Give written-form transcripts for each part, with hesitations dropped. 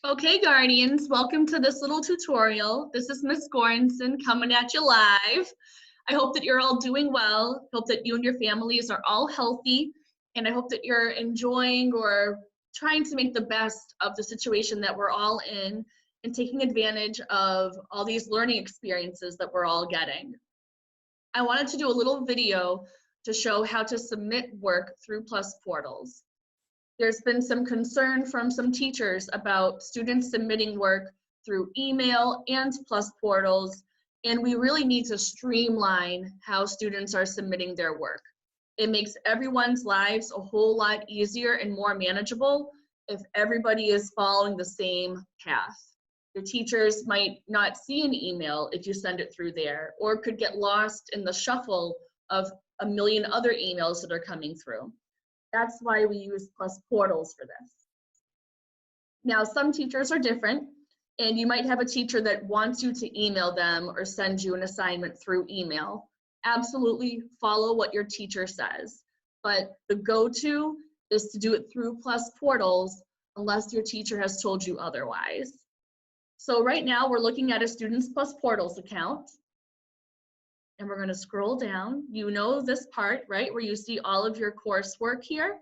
Okay, Guardians, welcome to this little tutorial. This is Miss Goranson coming at you live. I hope that you're all doing well. Hope that you and your families are all healthy, and I hope that you're enjoying or trying to make the best of the situation that we're all in and taking advantage of all these learning experiences that we're all getting. I wanted to do a little video to show how to submit work through PlusPortals. There's been some concern from some teachers about students submitting work through email and PlusPortals, and we really need to streamline how students are submitting their work. It makes everyone's lives a whole lot easier and more manageable if everybody is following the same path. Your teachers might not see an email if you send it through there, or could get lost in the shuffle of a million other emails that are coming through. That's why we use PlusPortals for this. Now, some teachers are different, and you might have a teacher that wants you to email them or send you an assignment through email. Absolutely follow what your teacher says, but the go-to is to do it through PlusPortals unless your teacher has told you otherwise. So right now we're looking at a student's PlusPortals account. And we're going to scroll down. You know this part, right, where you see all of your coursework here.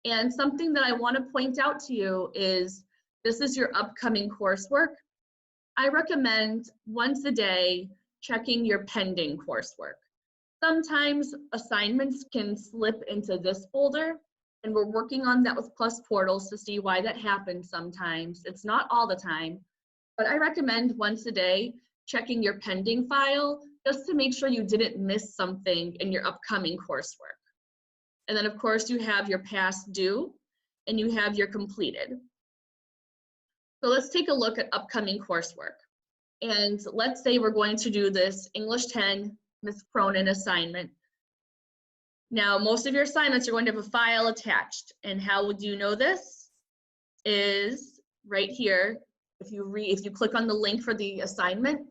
And something that I want to point out to you is this is your upcoming coursework. I recommend once a day checking your pending coursework. Sometimes assignments can slip into this folder, and we're working on that with PlusPortals to see why that happens sometimes. It's not all the time, but I recommend once a day checking your pending file just to make sure you didn't miss something in your upcoming coursework. And then of course you have your past due and you have your completed. So let's take a look at upcoming coursework. And let's say we're going to do this English 10 Miss Cronin assignment. Now most of your assignments are going to have a file attached, and how would you know this? Is right here. If you click on the link for the assignment,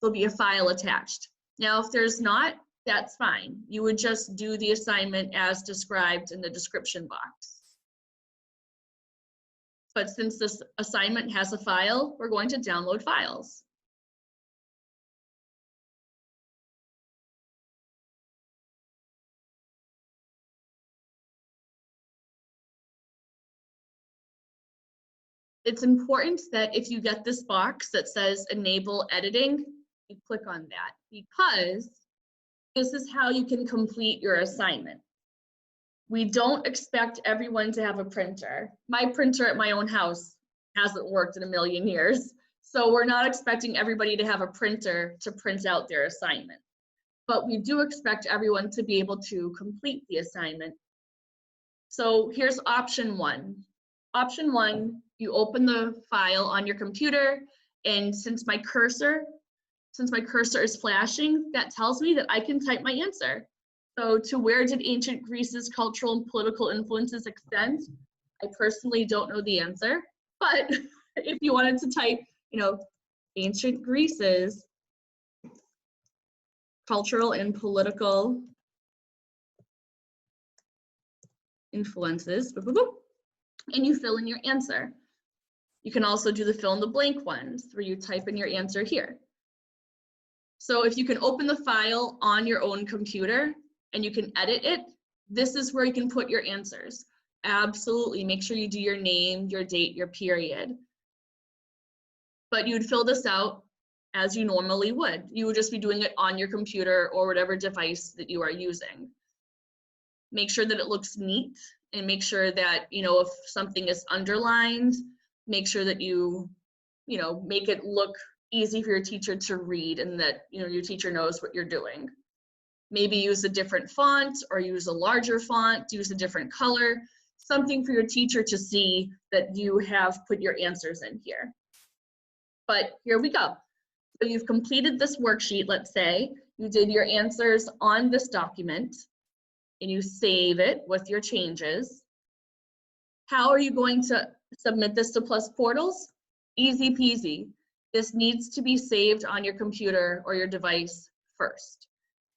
there'll be a file attached. Now, if there's not, that's fine. You would just do the assignment as described in the description box. But since this assignment has a file, we're going to download files. It's important that if you get this box that says enable editing, you click on that, because this is how you can complete your assignment. We don't expect everyone to have a printer. My printer at my own house hasn't worked in a million years, so we're not expecting everybody to have a printer to print out their assignment. But we do expect everyone to be able to complete the assignment. So here's option one. Option one, you open the file on your computer, and since my cursor is flashing, that tells me that I can type my answer. So to where did ancient Greece's cultural and political influences extend? I personally don't know the answer, but if you wanted to type, ancient Greece's cultural and political influences, and you fill in your answer. You can also do the fill in the blank ones where you type in your answer here. So if you can open the file on your own computer and you can edit it, this is where you can put your answers. Absolutely, make sure you do your name, your date, your period. But you'd fill this out as you normally would. You would just be doing it on your computer or whatever device that you are using. Make sure that it looks neat, and make sure that, if something is underlined, make sure that you make it look easy for your teacher to read, and that your teacher knows what you're doing. Maybe use a different font, or use a larger font, use a different color, something for your teacher to see that you have put your answers in here. But here we go. So you've completed this worksheet. Let's say you did your answers on this document and you save it with your changes. How are you going to submit this to PlusPortals? Easy peasy. This needs to be saved on your computer or your device first.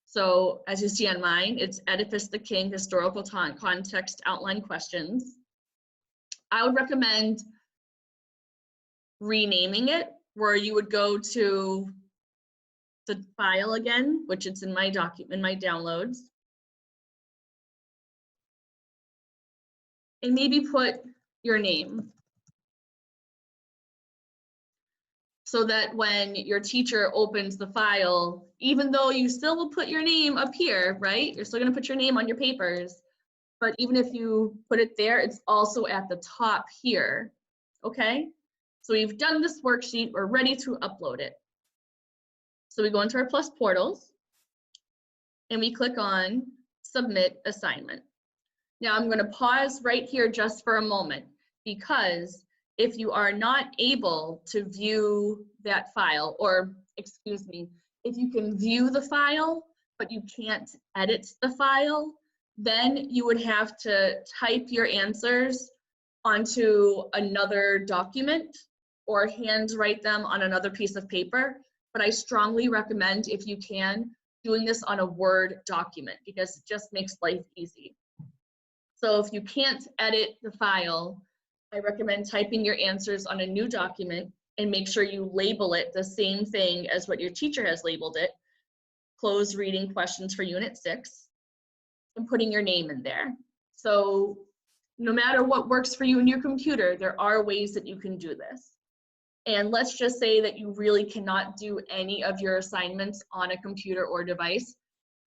So as you see on mine, it's Edifice the King Historical Context Outline Questions. I would recommend renaming it, where you would go to the file again, which it's in my document, my downloads, and maybe put your name, so that when your teacher opens the file, even though you still will put your name up here, right? You're still gonna put your name on your papers, but even if you put it there, it's also at the top here, okay? So we've done this worksheet, we're ready to upload it. So we go into our PlusPortals and we click on Submit Assignment. Now I'm gonna pause right here just for a moment, because if you are not able to view that file, or excuse me, if you can view the file, but you can't edit the file, then you would have to type your answers onto another document or handwrite them on another piece of paper. But I strongly recommend, if you can, doing this on a Word document, because it just makes life easy. So if you can't edit the file, I recommend typing your answers on a new document and make sure you label it the same thing as what your teacher has labeled it, closed reading questions for Unit 6, and putting your name in there. So no matter what works for you in your computer, there are ways that you can do this. And let's just say that you really cannot do any of your assignments on a computer or device,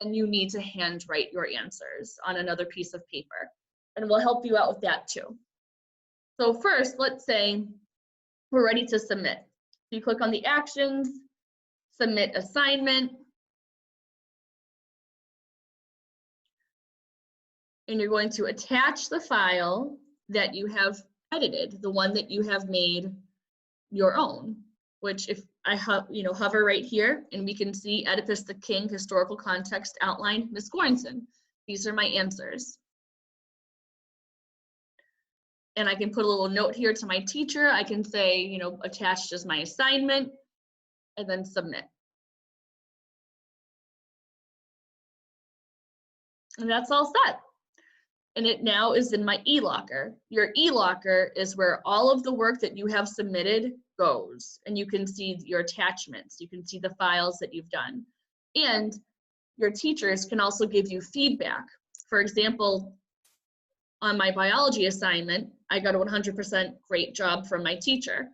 and you need to handwrite your answers on another piece of paper. And we'll help you out with that too. So first, let's say we're ready to submit. You click on the actions, submit assignment, and you're going to attach the file that you have edited, the one that you have made your own, which if I hover right here, and we can see Oedipus the King, historical context outline, Ms. Goranson. These are my answers. And I can put a little note here to my teacher. I can say, attached as my assignment, and then submit. And that's all set. And it now is in my e-locker. Your e-locker is where all of the work that you have submitted goes. And you can see your attachments. You can see the files that you've done. And your teachers can also give you feedback. For example, on my biology assignment, I got a 100% great job from my teacher.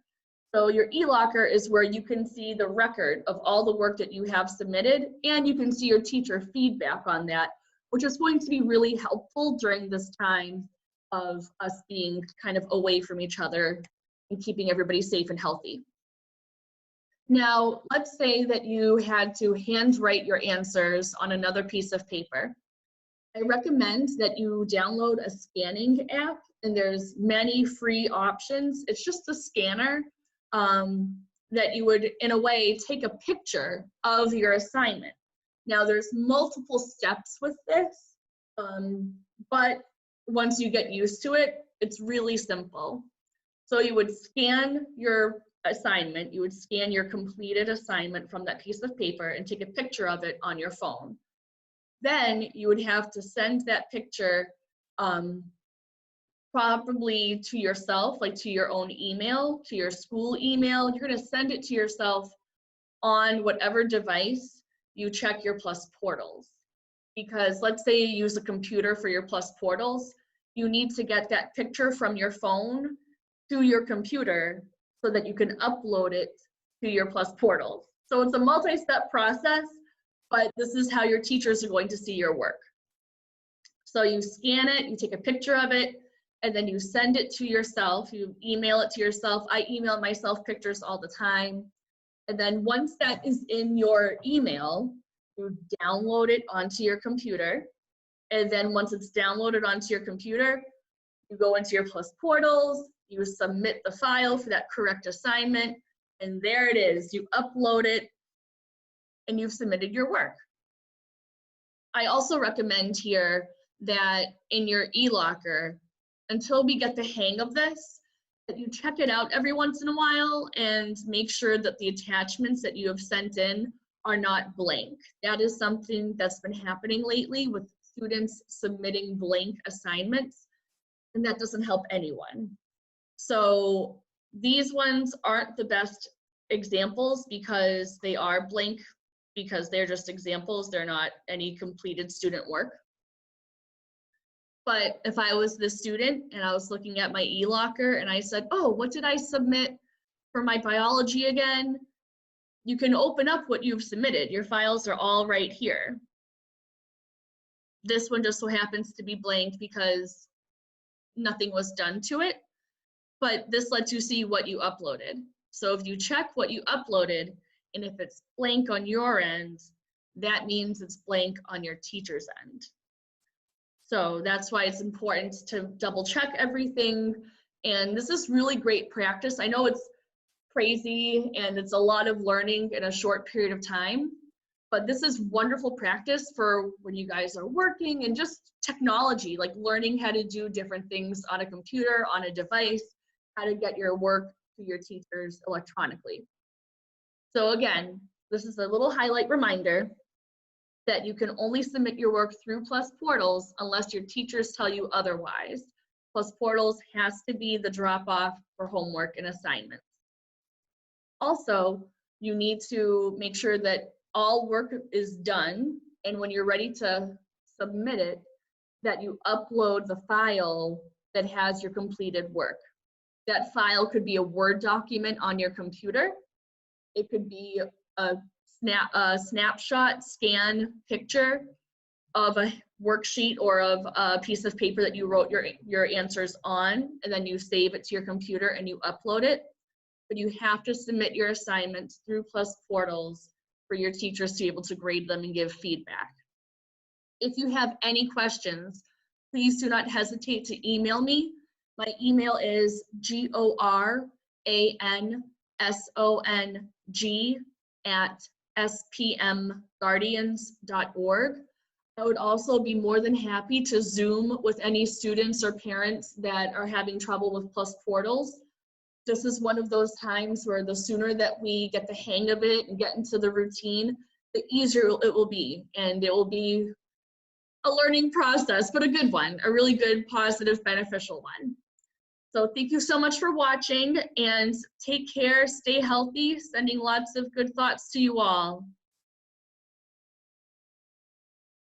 So your e-locker is where you can see the record of all the work that you have submitted, and you can see your teacher feedback on that, which is going to be really helpful during this time of us being kind of away from each other and keeping everybody safe and healthy. Now, let's say that you had to handwrite your answers on another piece of paper. I recommend that you download a scanning app, and there's many free options. It's just a scanner that you would, in a way, take a picture of your assignment. Now, there's multiple steps with this, but once you get used to it, it's really simple. So you would scan your assignment, you would scan your completed assignment from that piece of paper and take a picture of it on your phone. Then you would have to send that picture probably to yourself, like to your own email, to your school email. You're going to send it to yourself on whatever device you check your PlusPortals. Because let's say you use a computer for your PlusPortals, you need to get that picture from your phone to your computer so that you can upload it to your PlusPortals. So it's a multi-step process, but this is how your teachers are going to see your work. So you scan it, you take a picture of it, and then you send it to yourself, you email it to yourself. I email myself pictures all the time. And then once that is in your email, you download it onto your computer. And then once it's downloaded onto your computer, you go into your PlusPortals, you submit the file for that correct assignment, and there it is. You upload it, and you've submitted your work. I also recommend here that in your e-locker, until we get the hang of this, that you check it out every once in a while and make sure that the attachments that you have sent in are not blank. That is something that's been happening lately with students submitting blank assignments, and that doesn't help anyone. So These ones aren't the best examples because they are blank, because they're just examples. They're not any completed student work. But if I was the student and I was looking at my e-locker and I said, oh, what did I submit for my biology again? You can open up what you've submitted. Your files are all right here. This one just so happens to be blank because nothing was done to it, but this lets you see what you uploaded. So if you check what you uploaded, and if it's blank on your end, that means it's blank on your teacher's end. So that's why it's important to double check everything. And this is really great practice. I know it's crazy and it's a lot of learning in a short period of time, but this is wonderful practice for when you guys are working and just technology, like learning how to do different things on a computer, on a device, how to get your work to your teachers electronically. So again, this is a little highlight reminder that you can only submit your work through PlusPortals unless your teachers tell you otherwise. PlusPortals has to be the drop-off for homework and assignments. Also, you need to make sure that all work is done, and when you're ready to submit it, that you upload the file that has your completed work. That file could be a Word document on your computer. It could be a snapshot, scan picture of a worksheet or of a piece of paper that you wrote your answers on, and then you save it to your computer and you upload it. But you have to submit your assignments through PlusPortals for your teachers to be able to grade them and give feedback. If you have any questions, please do not hesitate to email me. My email is goransong@spmguardians.org. I would also be more than happy to Zoom with any students or parents that are having trouble with PlusPortals. This is one of those times where the sooner that we get the hang of it and get into the routine, the easier it will be. And it will be a learning process, but a good one, a really good, positive, beneficial one. So thank you so much for watching, and take care, stay healthy, sending lots of good thoughts to you all.